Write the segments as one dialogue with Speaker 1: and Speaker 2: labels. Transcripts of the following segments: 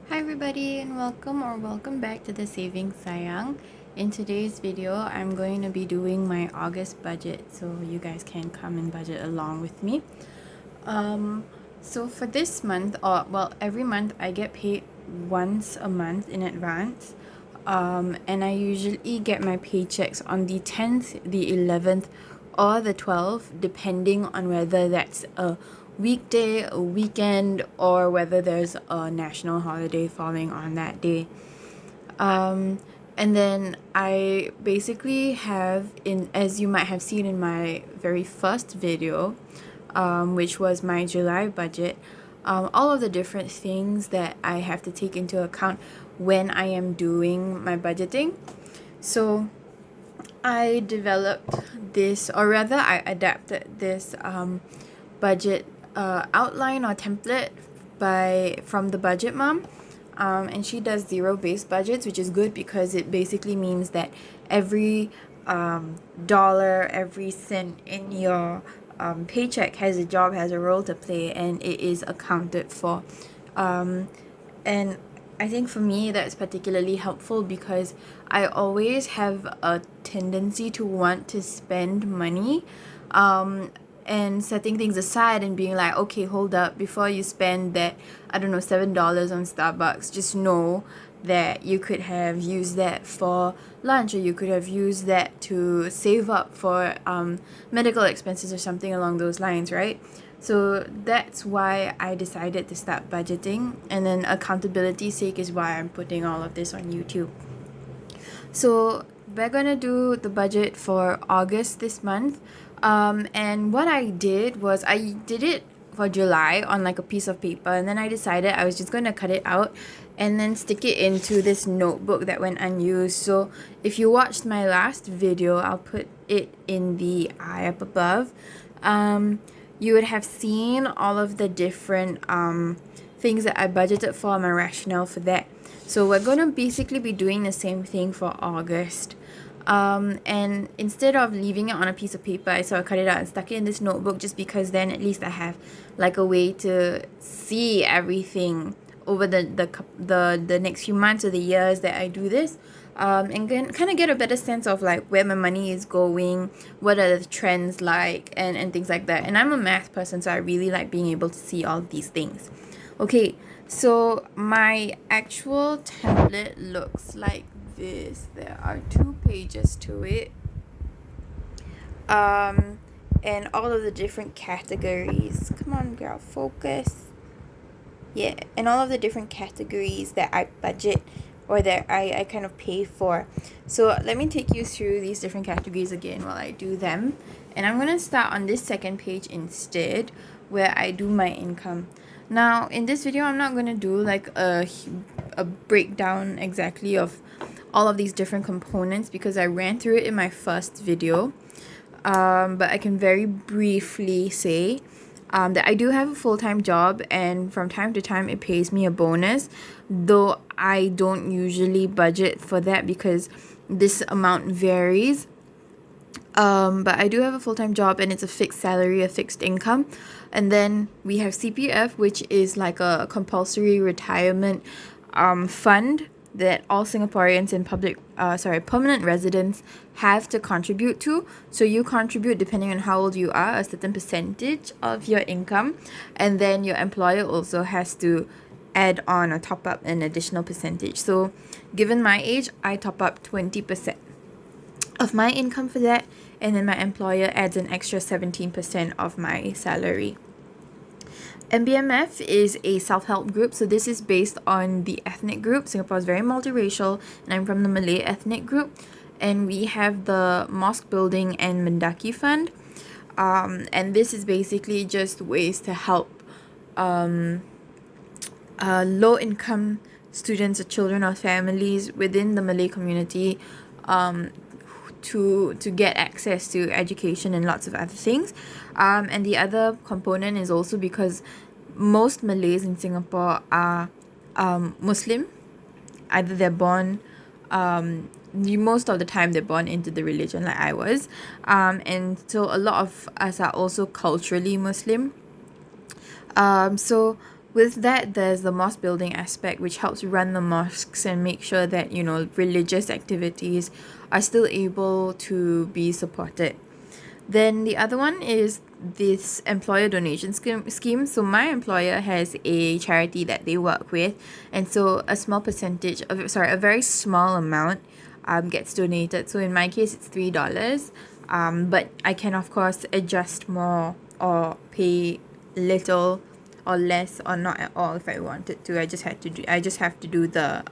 Speaker 1: Hi everybody and welcome back to the Savings Sayang. In today's video, I'm going to be doing my August budget so you guys can come and budget along with me. Um, so for this month, every month I get paid once a month in advance. And I usually get my paychecks on the 10th, the 11th, or the 12th, depending on whether that's a weekday, a weekend, or whether there's a national holiday falling on that day. Um, and then I basically have, as you might have seen in my very first video, which was my July budget, all of the different things that I have to take into account when I am doing my budgeting. So I developed this, or rather, I adapted this budget outline or template from the Budget Mom. And she does zero-based budgets, which is good because it basically means that every dollar, every cent in your paycheck has a job, has a role to play, and it is accounted for. And I think for me that's particularly helpful because I always have a tendency to want to spend money, and setting things aside and being like, okay, hold up, before you spend that, I don't know, $7 on Starbucks, just know that you could have used that for lunch, or you could have used that to save up for medical expenses or something along those lines, right? So that's why I decided to start budgeting, and then accountability sake is why I'm putting all of this on YouTube. So we're gonna do the budget for August this month. And what I did was I did it for July on like a piece of paper, and then I decided I was just gonna cut it out and then stick it into this notebook that went unused. So if you watched my last video, I'll put it in the eye up above. You would have seen all of the different things that I budgeted for, my rationale for that. So we're going to basically be doing the same thing for August. And instead of leaving it on a piece of paper, I sort of cut it out and stuck it in this notebook, just because then at least I have like a way to see everything over the next few months or the years that I do this. And kind of get a better sense of like where my money is going, what are the trends like, and things like that. And I'm a math person, so I really like being able to see all of these things. Okay, so my actual template looks like this. There are 2 pages to it. And all of the different categories. Come on, girl, focus. Yeah, and all of the different categories that I budget, or that I kind of pay for. So let me take you through these different categories again while I do them. And I'm going to start on this second page instead, where I do my income. Now, in this video, I'm not going to do like a breakdown exactly of all of these different components because I ran through it in my first video. But I can very briefly say that I do have a full-time job, and from time to time it pays me a bonus, though I don't usually budget for that because this amount varies. But I do have a full-time job, and it's a fixed salary, a fixed income. And then we have CPF, which is like a compulsory retirement fund that all Singaporeans and permanent residents have to contribute to. So you contribute, depending on how old you are, a certain percentage of your income, and then your employer also has to add on or top up an additional percentage. So given my age, I top up 20% of my income for that, and then my employer adds an extra 17% of my salary. MBMF is a self-help group, so this is based on the ethnic group. Singapore is very multiracial, and I'm from the Malay ethnic group. And we have the Mosque Building and Mendaki Fund. And this is basically just ways to help low-income students or children or families within the Malay community to get access to education and lots of other things. And the other component is also because most Malays in Singapore are Muslim. Either they're born, most of the time they're born into the religion like I was. And so a lot of us are also culturally Muslim. So with that, there's the mosque building aspect, which helps run the mosques and make sure that, you know, religious activities are still able to be supported. Then the other one is this employer donation scheme. So my employer has a charity that they work with, and so a small percentage of, sorry, a very small amount gets donated. So in my case, it's $3. But I can of course adjust more or pay little or less or not at all if I wanted to. I just have to do the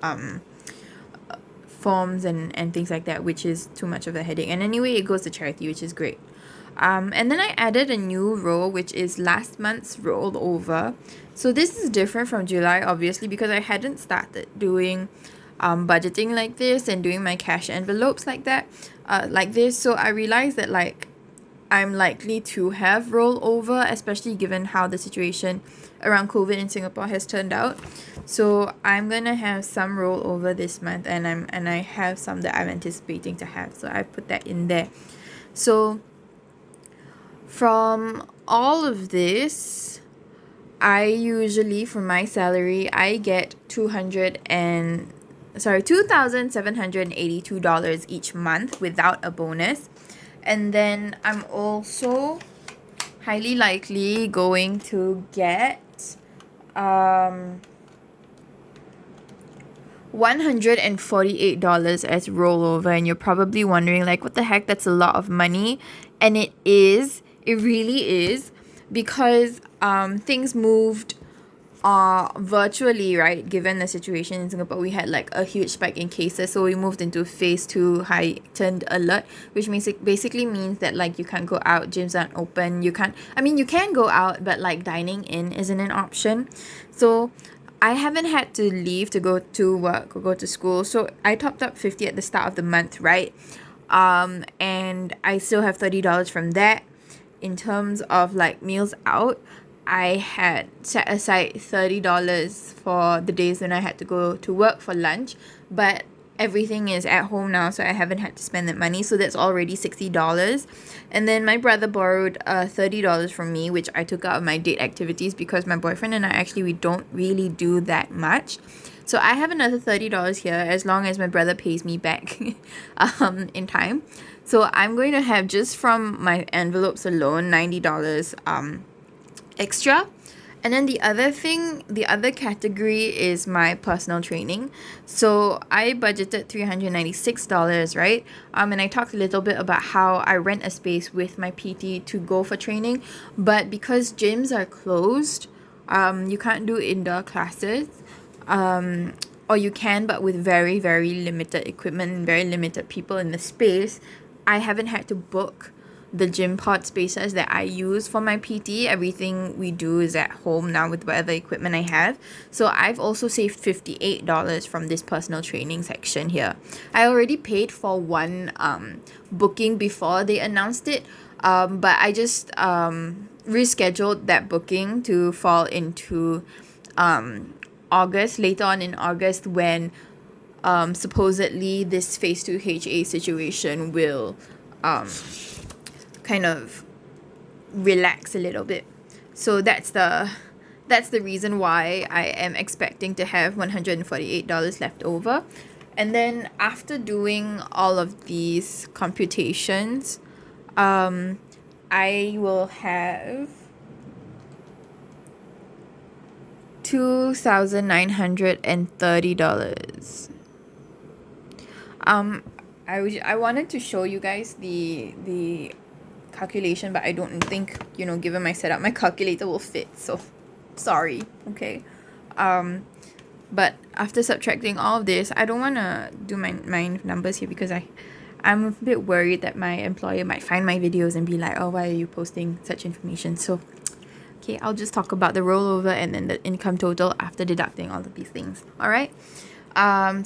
Speaker 1: forms and things like that, which is too much of a headache. And anyway, it goes to charity, which is great. And then I added a new row, which is last month's rollover. So this is different from July, obviously, because I hadn't started doing budgeting like this and doing my cash envelopes like that, like this. So I realized that like I'm likely to have rollover, especially given how the situation around COVID in Singapore has turned out. So I'm gonna have some rollover this month, and I have some that I'm anticipating to have. So I put that in there. So from all of this, I usually, for my salary, I get $2,782 each month without a bonus. And then I'm also highly likely going to get $148 as rollover. And you're probably wondering, like, what the heck, that's a lot of money. And it really is, because things moved virtually, right? Given the situation in Singapore, we had like a huge spike in cases, so we moved into phase 2 heightened alert, which means it basically means that like you can't go out, gyms aren't open, you can go out, but like dining in isn't an option. So I haven't had to leave to go to work or go to school, so I topped up 50 at the start of the month, right? And I still have $30 from that. In terms of like meals out, I had set aside $30 for the days when I had to go to work for lunch, but everything is at home now, so I haven't had to spend that money, so that's already $60. And then my brother borrowed $30 from me, which I took out of my date activities, because my boyfriend and I actually, we don't really do that much. So I have another $30 here, as long as my brother pays me back in time. So I'm going to have, just from my envelopes alone, $90 extra. And then the other category is my personal training. So I budgeted $396, right? And I talked a little bit about how I rent a space with my PT to go for training, but because gyms are closed, you can't do indoor classes. Or you can, but with very, very limited equipment and very limited people in the space. I haven't had to book the gym pod spaces that I use for my PT. Everything we do is at home now with whatever equipment I have. So I've also saved $58 from this personal training section here. I already paid for one booking before they announced it, but I just rescheduled that booking to fall into August, later on in August, when supposedly this phase 2 HA situation will kind of relax a little bit. So that's the reason why I am expecting to have $148 left over. And then after doing all of these computations, I will have $2,930. I wanted to show you guys the calculation, but I don't think, given my setup, my calculator will fit, so sorry. Okay. But after subtracting all of this, I don't want to do my numbers here, because I'm a bit worried that my employer might find my videos and be like, oh, why are you posting such information? So okay, I'll just talk about the rollover and then the income total after deducting all of these things. All right.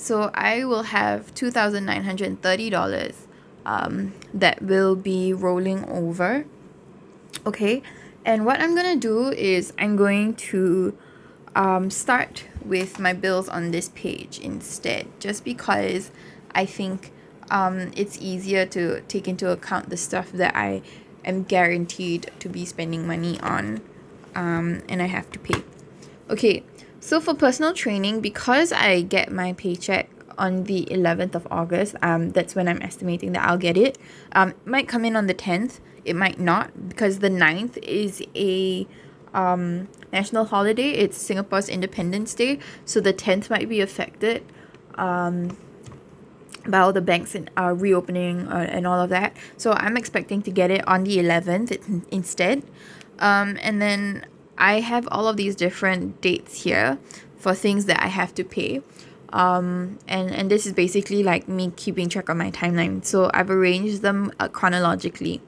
Speaker 1: So I will have $2,930 that will be rolling over. Okay. And what I'm going to do is I'm going to start with my bills on this page instead, just because I think it's easier to take into account the stuff that I am guaranteed to be spending money on, and I have to pay. Okay, so for personal training, because I get my paycheck on the 11th of August, that's when I'm estimating that I'll get it. It might come in on the 10th, it might not, because the 9th is a national holiday. It's Singapore's Independence Day, so the 10th might be affected by all the banks are reopening and all of that. So I'm expecting to get it on the 11th instead. And then I have all of these different dates here for things that I have to pay. And this is basically like me keeping track of my timeline. So I've arranged them chronologically.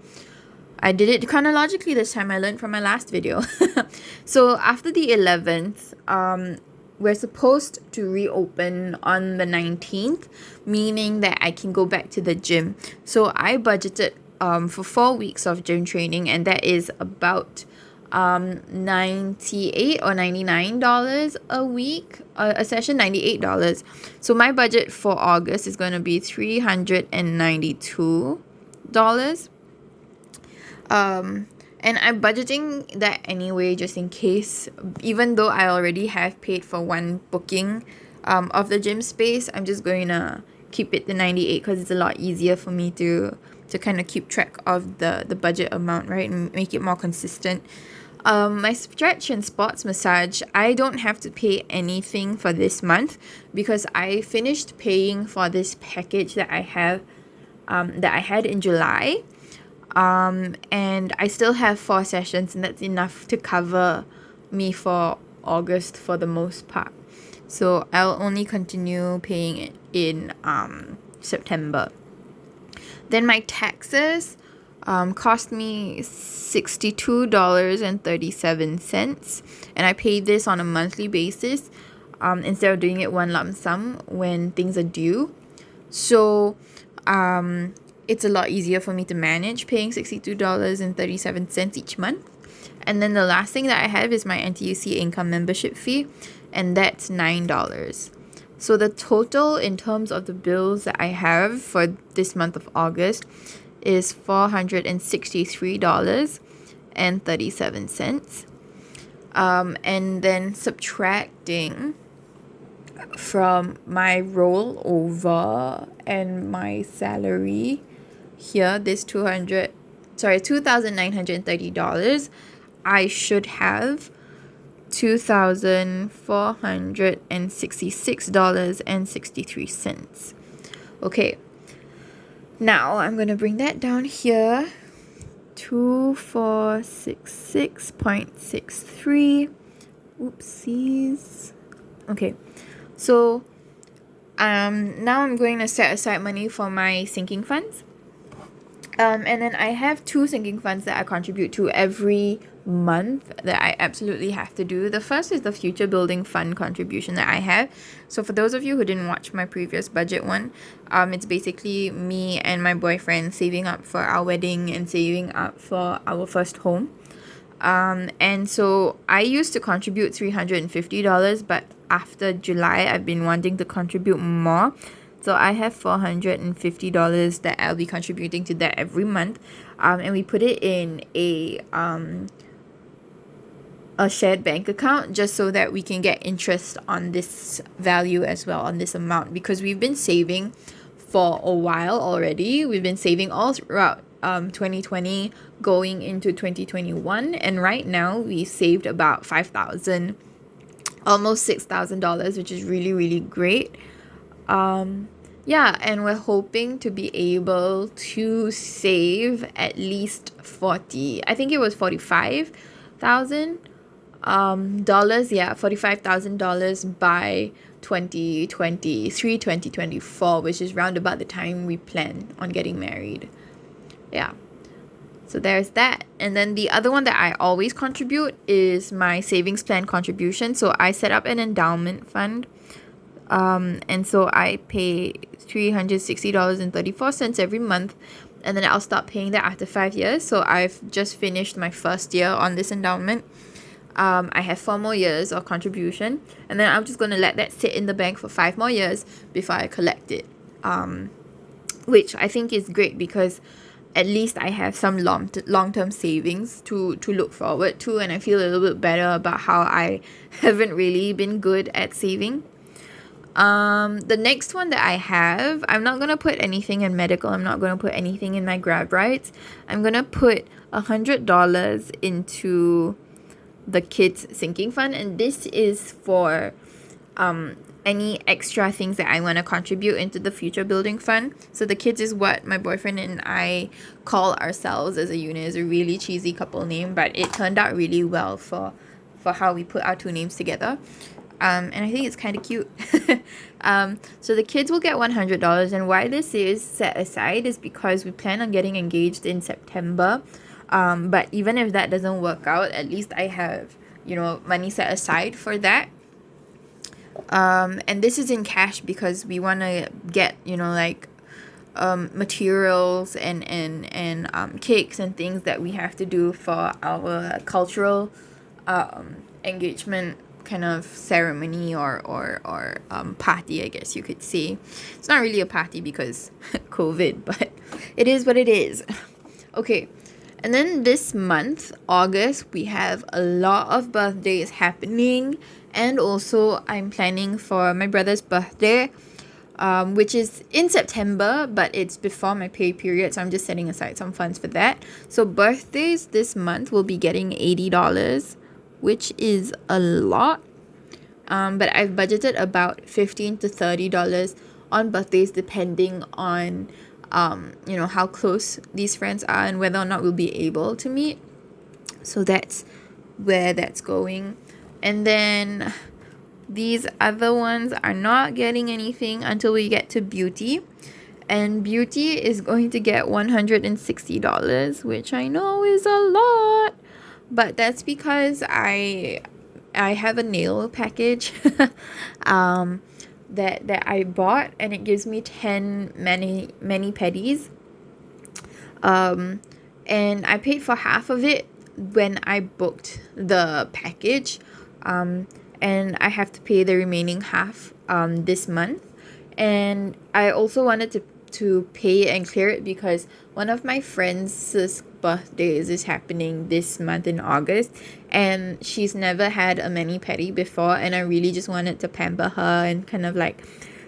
Speaker 1: I did it chronologically this time. I learned from my last video. So after the 11th, we're supposed to reopen on the 19th, meaning that I can go back to the gym. So I budgeted for 4 weeks of gym training, and that is about $98 or $99 a week, a session, $98. So my budget for August is going to be $392. And I'm budgeting that anyway, just in case, even though I already have paid for one booking of the gym space. I'm just going to keep it to 98 because it's a lot easier for me to kind of keep track of the budget amount, right, and make it more consistent. My stretch and sports massage, I don't have to pay anything for this month because I finished paying for this package that I have that I had in July. And I still have 4 sessions, and that's enough to cover me for August for the most part. So I'll only continue paying it in September. Then my taxes cost me $62.37, and I pay this on a monthly basis instead of doing it one lump sum when things are due. So it's a lot easier for me to manage paying $62.37 each month. And then the last thing that I have is my NTUC income membership fee, and that's $9. So the total in terms of the bills that I have for this month of August is $463.37. And then subtracting from my rollover and my salary here, this $2,930, I should have $2,466.63. Okay, now I'm gonna bring that down here. 2466.63. Oopsies. Okay, so now I'm going to set aside money for my sinking funds. And then I have 2 sinking funds that I contribute to every month that I absolutely have to do. The first is the future building fund contribution that I have. So for those of you who didn't watch my previous budget one, it's basically me and my boyfriend saving up for our wedding and saving up for our first home. And so I used to contribute $350, but after July I've been wanting to contribute more. So I have $450 that I'll be contributing to that every month. And we put it in a shared bank account just so that we can get interest on this value as well, on this amount, because we've been saving for a while already. We've been saving all throughout 2020 going into 2021, and right now we saved about $5,000, almost $6,000, which is really, really great. Yeah, and we're hoping to be able to save at least I think it was $45,000 $45,000 by 2024, which is round about the time we plan on getting married. Yeah, so there's that. And then the other one that I always contribute is my savings plan contribution. So I set up an endowment fund, and so I pay $360.34 every month, and then I'll stop paying that after 5 years. So I've just finished my first year on this endowment. I have 4 more years of contribution, and then I'm just going to let that sit in the bank for 5 more years before I collect it, which I think is great because at least I have some long-term savings to look forward to, and I feel a little bit better about how I haven't really been good at saving. The next one that I have, I'm not gonna put anything in medical. I'm not gonna put anything in my grab rights. I'm gonna put $100 into the kids sinking fund, and this is for any extra things that I want to contribute into the future building fund. So the kids is what my boyfriend and I call ourselves as a unit. Is a really cheesy couple name, but it turned out really well for how we put our two names together. And I think it's kind of cute. So the kids will get $100, and why this is set aside is because we plan on getting engaged in September. But even if that doesn't work out, at least I have, money set aside for that. And this is in cash because we want to get, materials and cakes and things that we have to do for our cultural engagement kind of ceremony or party, I guess you could say. It's not really a party because COVID, but it is what it is. Okay. And then this month, August, we have a lot of birthdays happening. And also, I'm planning for my brother's birthday, which is in September, but it's before my pay period. So I'm just setting aside some funds for that. So birthdays this month will be getting $80, which is a lot. But I've budgeted about $15 to $30 on birthdays, depending on how close these friends are and whether or not we'll be able to meet. So that's where that's going. And then these other ones are not getting anything until we get to beauty. And beauty is going to get $160, which I know is a lot. But that's because I have a nail package that I bought, and it gives me 10 mani-pedis. And I paid for half of it when I booked the package. And I have to pay the remaining half this month. And I also wanted to pay and clear it because one of my friends' birthdays is happening this month in August, and she's never had a mani-pedi before, and I really just wanted to pamper her and kind of like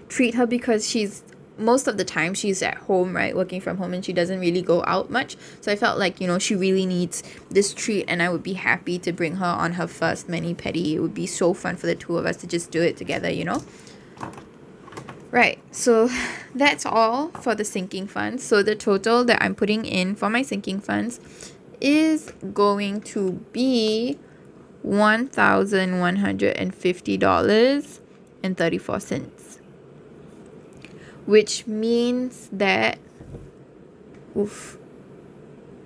Speaker 1: treat her because most of the time she's at home, right, working from home, and she doesn't really go out much. So I felt like, she really needs this treat, and I would be happy to bring her on her first mani-pedi. It would be so fun for the two of us to just do it together, Right, so that's all for the sinking funds. So the total that I'm putting in for my sinking funds is going to be $1,150.34, which means that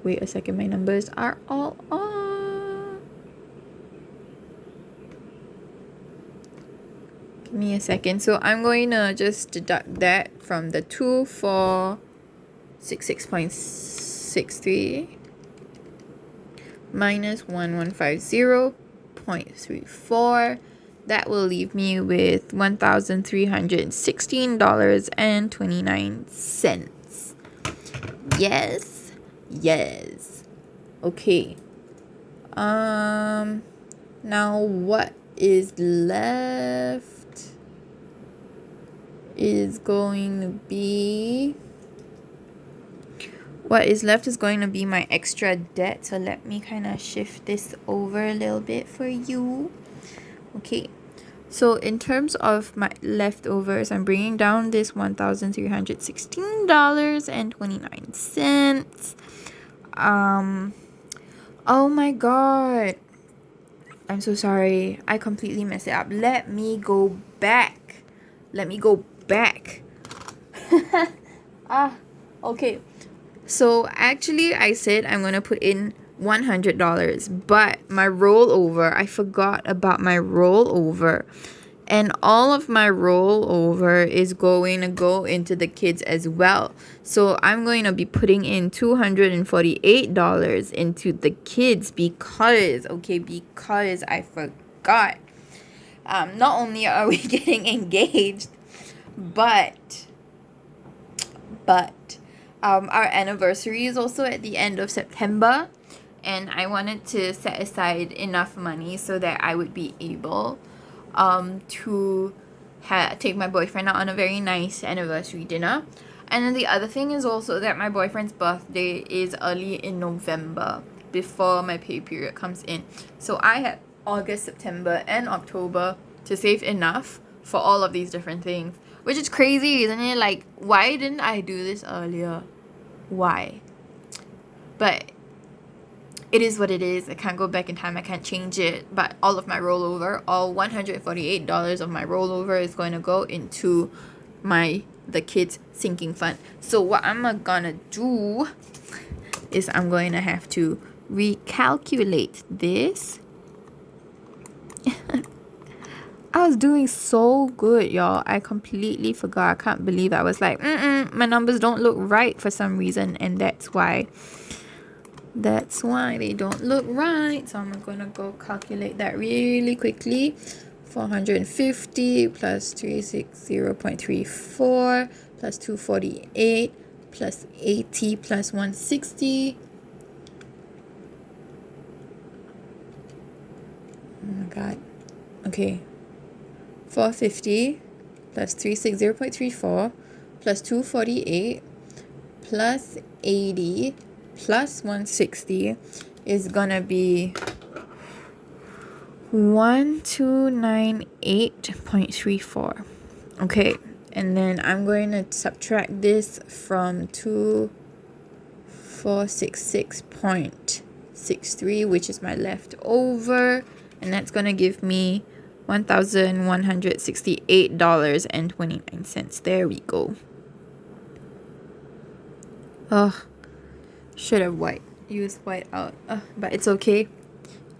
Speaker 1: wait a second, my numbers are all off. Give me a second. So I'm going to just deduct that from the 2466.63 minus 1150.34. That will leave me with $1,316.29. Yes. Okay. Now what is left is going to be my extra debt. So let me kind of shift this over a little bit for you. Okay, so in terms of my leftovers, I'm bringing down this $1,316.29. Oh my god, I'm so sorry, I completely messed it up. Let me go back. Okay. So actually I said I'm going to put in $100, but my rollover, I forgot about my rollover. And all of my rollover is going to go into the kids as well. So I'm going to be putting in $248 into the kids because I forgot. Not only are we getting engaged, but Our anniversary is also at the end of September, and I wanted to set aside enough money so that I would be able to take my boyfriend out on a very nice anniversary dinner. And then the other thing is also that my boyfriend's birthday is early in November, before my pay period comes in. So I had August, September, and October to save enough for all of these different things, which is crazy, isn't it? Like, why didn't I do this earlier? Why? But it is what it is. I can't go back in time. I can't change it. But all of my rollover, all $148 of my rollover is going to go into the kids' sinking fund. So what I'm gonna do is I'm going to have to recalculate this. I was doing so good, y'all. I completely forgot. I can't believe I was like, my numbers don't look right for some reason, and that's why they don't look right. So I'm gonna go calculate that really quickly. 450 plus 360.34 plus 248 plus 80 plus 160. Oh my god. Okay. 450 plus 360.34 plus 248 plus 80 plus 160 is gonna be 1298.34. Okay, and then I'm going to subtract this from 2466.63, which is my leftover, and that's gonna give me $1,168.29. There we go. Should have used white out. But it's okay.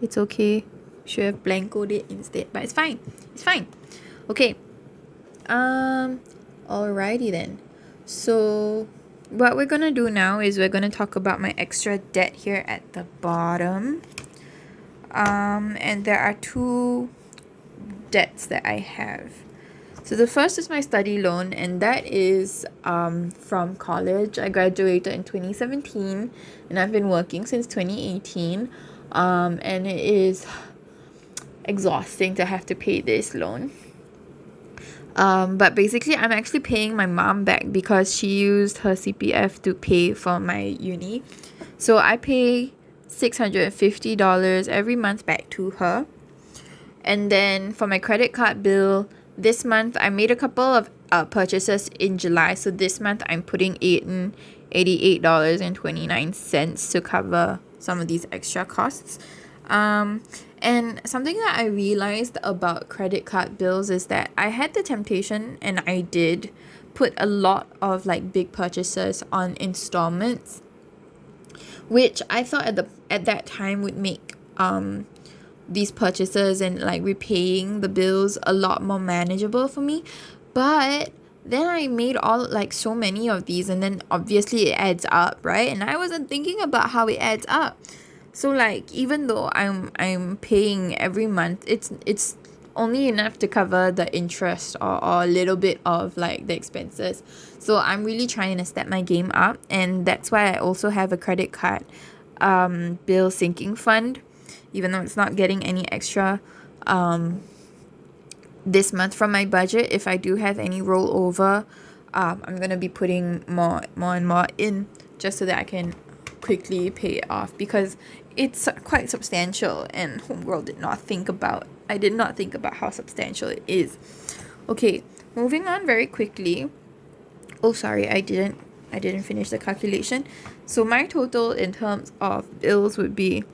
Speaker 1: It's okay. Should have blancoed it instead. But it's fine. It's fine. Okay. Alrighty then. So what we're gonna do now is we're gonna talk about my extra debt here at the bottom. And there are two debts that I have. So the first is my study loan, and that is from college. I graduated in 2017, and I've been working since 2018. And it is exhausting to have to pay this loan. But basically, I'm actually paying my mom back because she used her CPF to pay for my uni. So I pay $650 every month back to her. And then for my credit card bill, this month I made a couple of purchases in July. So this month I'm putting in $88.29 to cover some of these extra costs. And something that I realized about credit card bills is that I had the temptation, and I did put a lot of like big purchases on installments, which I thought at that time would make these purchases and like repaying the bills a lot more manageable for me. But then I made so many of these, and then obviously it adds up, right? And I wasn't thinking about how it adds up. So like, even though I'm paying every month, it's only enough to cover the interest or a little bit of like the expenses. So I'm really trying to step my game up, and that's why I also have a credit card bill sinking fund, even though it's not getting any extra this month from my budget. If I do have any rollover, I'm gonna be putting more and more in, just so that I can quickly pay it off, because it's quite substantial, and Homeworld I did not think about how substantial it is. Okay, moving on very quickly. Oh, sorry, I didn't finish the calculation. So my total in terms of bills would be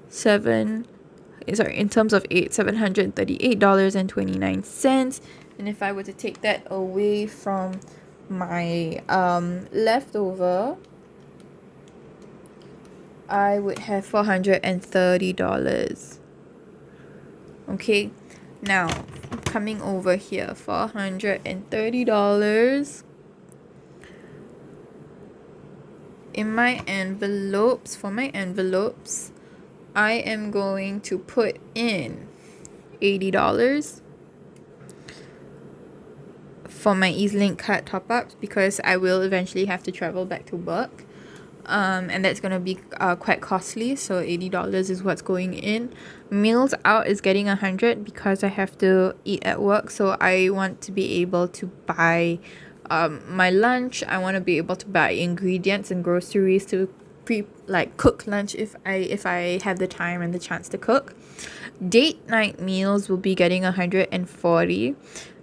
Speaker 1: $738.29. And if I were to take that away from my leftover, I would have $430. Okay, now coming over here, $430 in my envelopes. For my envelopes, I am going to put in $80 for my EasyLink card top-ups because I will eventually have to travel back to work. And that's gonna be quite costly, so $80 is what's going in. Meals out is getting 100 because I have to eat at work, so I want to be able to buy my lunch. I want to be able to buy ingredients and groceries to cook lunch if I have the time and the chance to cook. Date night meals will be getting 140,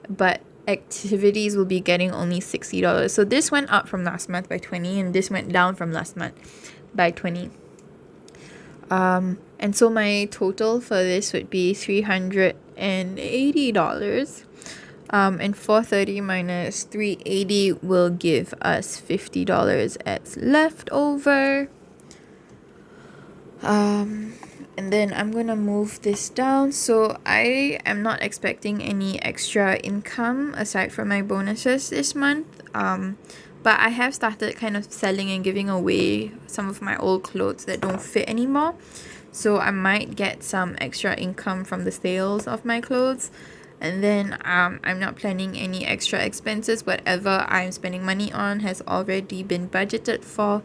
Speaker 1: but activities will be getting only $60. So this went up from last month by 20, and this went down from last month by 20. And so my total for this would be $380. And 430 minus 380 will give us $50 as leftover. And then I'm gonna move this down. So I am not expecting any extra income aside from my bonuses this month. But I have started kind of selling and giving away some of my old clothes that don't fit anymore. So I might get some extra income from the sales of my clothes. And then I'm not planning any extra expenses. Whatever I'm spending money on has already been budgeted for.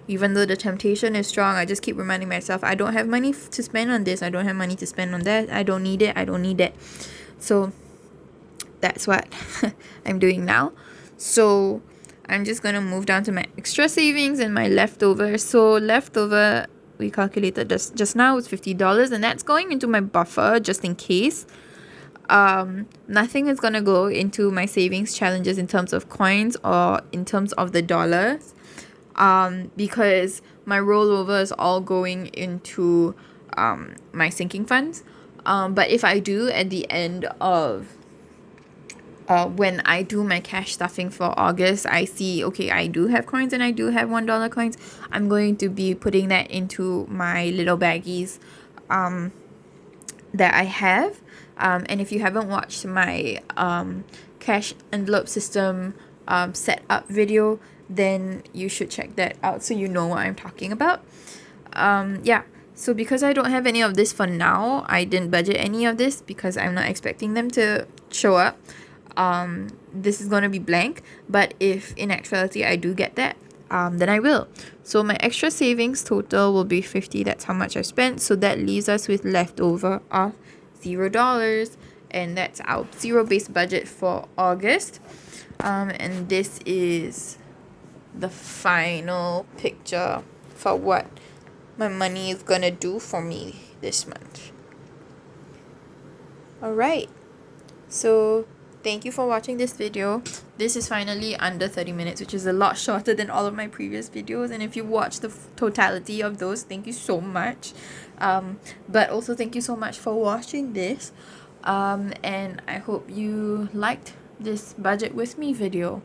Speaker 1: Even though the temptation is strong, I just keep reminding myself, I don't have money to spend on this. I don't have money to spend on that. I don't need it. I don't need it. So that's what I'm doing now. So I'm just going to move down to my extra savings and my leftover. So leftover, we calculated just now, was $50. And that's going into my buffer just in case. Nothing is going to go into my savings challenges in terms of coins or in terms of the dollars. Because my rollover is all going into my sinking funds. But if I do at the end of when I do my cash stuffing for August, I see, okay, I do have coins and I do have $1 coins. I'm going to be putting that into my little baggies that I have. And if you haven't watched my cash envelope system setup video, then you should check that out so you know what I'm talking about. Yeah, so because I don't have any of this for now, I didn't budget any of this because I'm not expecting them to show up. This is going to be blank, but if in actuality I do get that, then I will. So my extra savings total will be 50. That's how much I spent. So that leaves us with leftover of $0, and that's our zero-based budget for August. And this is the final picture for what my money is gonna do for me this month. Alright, so thank you for watching this video. This is finally under 30 minutes, which is a lot shorter than all of my previous videos, and if you watch the totality of those, thank you so much. But also thank you so much for watching this, and I hope you liked this budget with me video.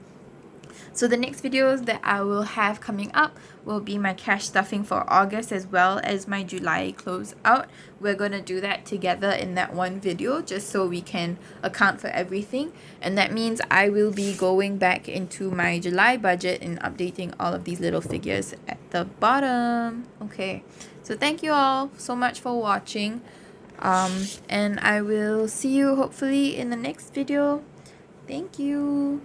Speaker 1: So the next videos that I will have coming up will be my cash stuffing for August as well as my July close out. We're going to do that together in that one video just so we can account for everything. And that means I will be going back into my July budget and updating all of these little figures at the bottom. Okay, so thank you all so much for watching. And I will see you hopefully in the next video. Thank you.